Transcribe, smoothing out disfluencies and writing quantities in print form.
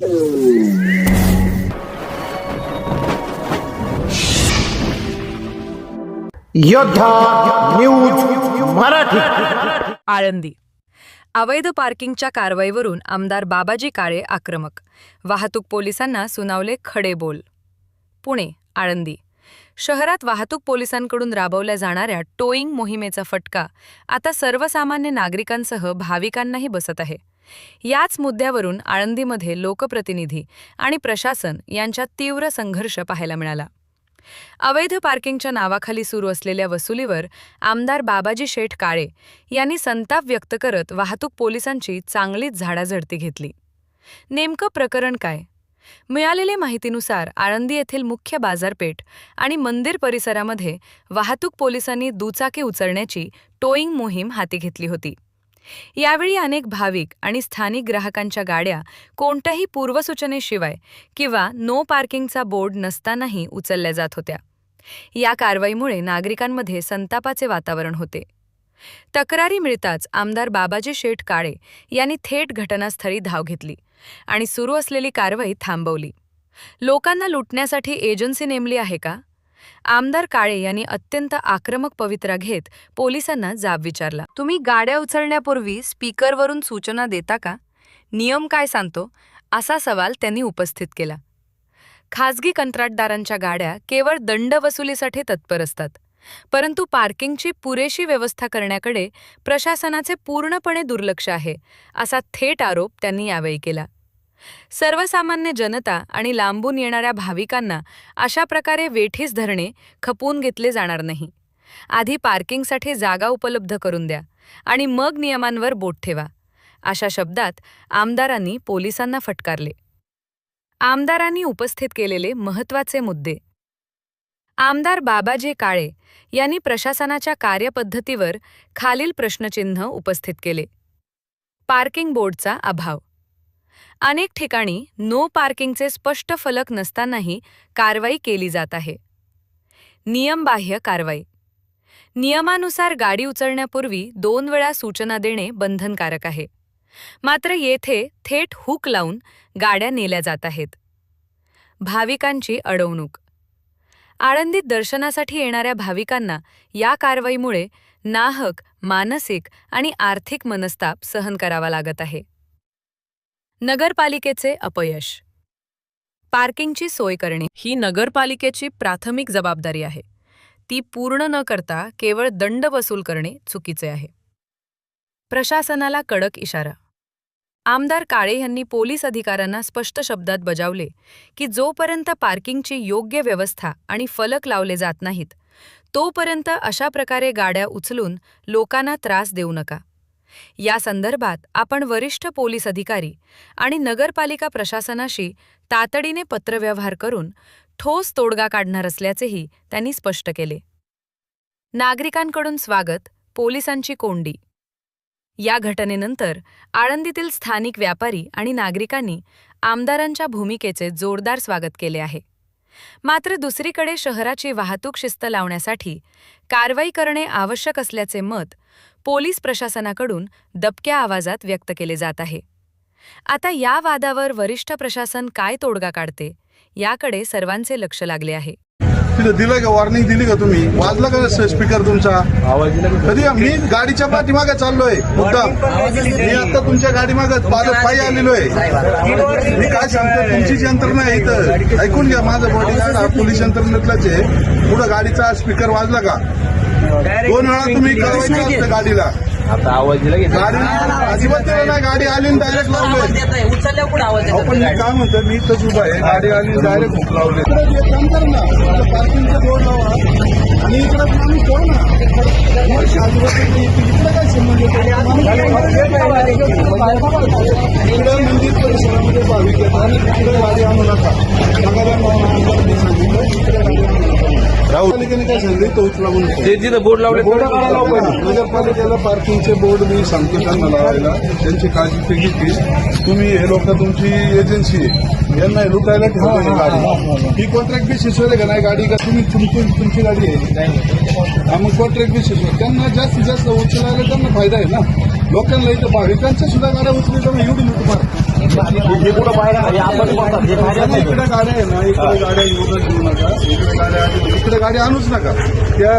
योद्धा न्यूज मराठी. आळंदी. अवैध पार्किंगच्या कारवाईवरून आमदार बाबाजी काळे आक्रमक, वाहतूक पोलिसांना सुनावले खडे बोल. पुणे. आळंदी शहरात वाहतूक पोलिसांकडून राबवल्या जाणाऱ्या टोईंग मोहिमेचा फटका आता सर्वसामान्य नागरिकांसह भाविकांनाही बसत आहे. याच मुद्द्यावरून आळंदीमध्ये लोकप्रतिनिधी आणि प्रशासन यांच्यात तीव्र संघर्ष पाहायला मिळाला. अवैध पार्किंगच्या नावाखाली सुरू असलेल्या वसुलीवर आमदार बाबाजी शेठ काळे यांनी संताप व्यक्त करत वाहतूक पोलिसांची चांगलीच झाडाझडती घेतली. नेमकं प्रकरण काय? मिळालेल्या माहितीनुसार आळंदी येथील मुख्य बाजारपेठ आणि मंदिर परिसरामध्ये वाहतूक पोलिसांनी दुचाकी उचलण्याची टोईंग मोहीम हाती घेतली होती. यावेळी अनेक भाविक आणि स्थानिक ग्राहकांच्या गाड्या कोणत्याही पूर्वसूचनेशिवाय किंवा नो पार्किंगचा बोर्ड नसतानाही उचलल्या जात होत्या. या कारवाईमुळे नागरिकांमध्ये संतापाचे वातावरण होते. तक्रारी मिळताच आमदार बाबाजी शेठ काळे यांनी थेट घटनास्थळी धाव घेतली आणि सुरू असलेली कारवाई थांबवली. लोकांना लुटण्यासाठी एजन्सी नेमली आहे का? आमदार काळे यांनी अत्यंत आक्रमक पवित्रा घेत पोलिसांना जाब विचारला. तुम्ही गाड्या उचलण्यापूर्वी स्पीकरवरून सूचना देता का? नियम काय सांगतो? असा सवाल त्यांनी उपस्थित केला. खासगी कंत्राटदारांच्या गाड्या केवळ दंड वसुलीसाठी तत्पर असतात, परंतु पार्किंगची पुरेशी व्यवस्था करण्याकडे प्रशासनाचे पूर्णपणे दुर्लक्ष आहे, असा थेट आरोप त्यांनी यावेळी केला. सर्वसामान्य जनता आणि लांबून येणाऱ्या भाविकांना अशा प्रकारे वेठीस धरणे खपवून घेतले जाणार नाही. आधी पार्किंगसाठी जागा उपलब्ध करून द्या आणि मग नियमांवर बोट ठेवा, अशा शब्दात आमदारांनी पोलिसांना फटकारले. आमदारांनी उपस्थित केलेले महत्त्वाचे मुद्दे. आमदार बाबाजी काळे यांनी प्रशासनाच्या कार्यपद्धतीवर खालील प्रश्नचिन्ह उपस्थित केले. पार्किंग बोर्डचा अभाव. अनेक ठिकाणी नो पार्किंगचे स्पष्ट फलक नसतानाही कारवाई केली जात आहे. नियमबाह्य कारवाई. नियमानुसार गाडी उचलण्यापूर्वी 2 वेळा सूचना देणे बंधनकारक आहे, मात्र येथे थेट हुक लावून गाड्या नेल्या जात आहेत. भाविकांची अडवणूक. आळंदीत दर्शनासाठी येणाऱ्या भाविकांना या कारवाईमुळे नाहक मानसिक आणि आर्थिक मनस्ताप सहन करावा लागत आहे. नगरपालिकेचे अपयश. पार्किंगची सोय करणे ही नगरपालिकेची प्राथमिक जबाबदारी आहे. ती पूर्ण न करता केवळ दंड वसूल करणे चुकीचे आहे. प्रशासनाला कडक इशारा. आमदार काळे यांनी पोलीस अधिकाऱ्यांना स्पष्ट शब्दात बजावले की जोपर्यंत पार्किंगची योग्य व्यवस्था आणि फलक लावले जात नाहीत, तोपर्यंत अशा प्रकारे गाड्या उचलून लोकांना त्रास देऊ नका. या संदर्भात आपण वरिष्ठ पोलीस अधिकारी आणि नगरपालिका प्रशासनाशी तातडीने पत्रव्यवहार करून ठोस तोडगा काढणार असल्याचेही त्यांनी स्पष्ट केले. नागरिकांकडून स्वागत, पोलिसांची कोंडी. या घटनेनंतर आळंदीतील स्थानिक व्यापारी आणि नागरिकांनी आमदारांच्या भूमिकेचे जोरदार स्वागत केले आहे. मात्र दुसरीकडे शहराची वाहतूक शिस्त लावण्यासाठी कारवाई करणे आवश्यक असल्याचे मत पोलीस प्रशासनाकडून दबक्या आवाजात व्यक्त केले जात आहे. आता या वादावर वरिष्ठ प्रशासन काय तोडगा काढते याकडे सर्वांचे लक्ष लागले आहे. दिलं का वॉर्निंग दिली का तुम्ही? वाजला का स्पीकर तुमचा? आवाज कधी? मी गाडीच्या पाठीमागे चाललोय मुद्दाम. मी आता तुमच्या गाडीमागे पायी आलेलो आहे. मी काय सांगतो, तुमचीच यंत्रणा आहे इथं. ऐकून घ्या, माझं बॉडीगार्ड हा पोलीस यंत्रणेतलाच आहे. पुढं गाडीचा स्पीकर वाजला का 2 वेळा तुम्ही कारवाई असतं गाडीला. आता आवाज दिला गाडी अजिबात दिला नाही. गाडी आली डायरेक्ट लावलोय. पण मी काय म्हणतो, मी इथंच उभा आहे. गाडी आली डायरेक्ट हुक लावले. काम कर ना, पार्किंगचं बोर्ड लावा आणि इकडे माणूस ठेव ना. इकडे काय संबंध इकडे मंदिर परिसरामध्ये भाविक येतात आणि तिकडे गाडी आणू नका. पालिकेने काय सांगितलं तो उचला म्हणून ते तिथं बोर्ड लावले. नगरपालिकेला पार्किंगचे बोर्ड मी सांगतो त्यांना लावायला. त्यांची काळजी ते घेतली. तुम्ही हे लोक तुमची एजन्सी आहे, यांना लुटायला ठेवली गाडी. ही कॉन्ट्रॅक्ट बेसिसवर आहे का नाही गाडी? का तुम्ही तुमची गाडी आहे? मग कॉन्ट्रॅक्ट बेसिसवर त्यांना जास्तीत जास्त उचलायला त्यांना फायदा आहे ना. लोकांना इथं भाविकांच्या सुद्धा गाड्या उचलली तर एवढी लुटमार हे कुठं बाहेर आहे? आपण बोलतात, हे बाहेर नाही. इकडे गाड्या आहे ना, इकडे गाड्या येऊनच घेऊ नका. इकडे गाड्या इकडे गाडी आणूच नका. त्या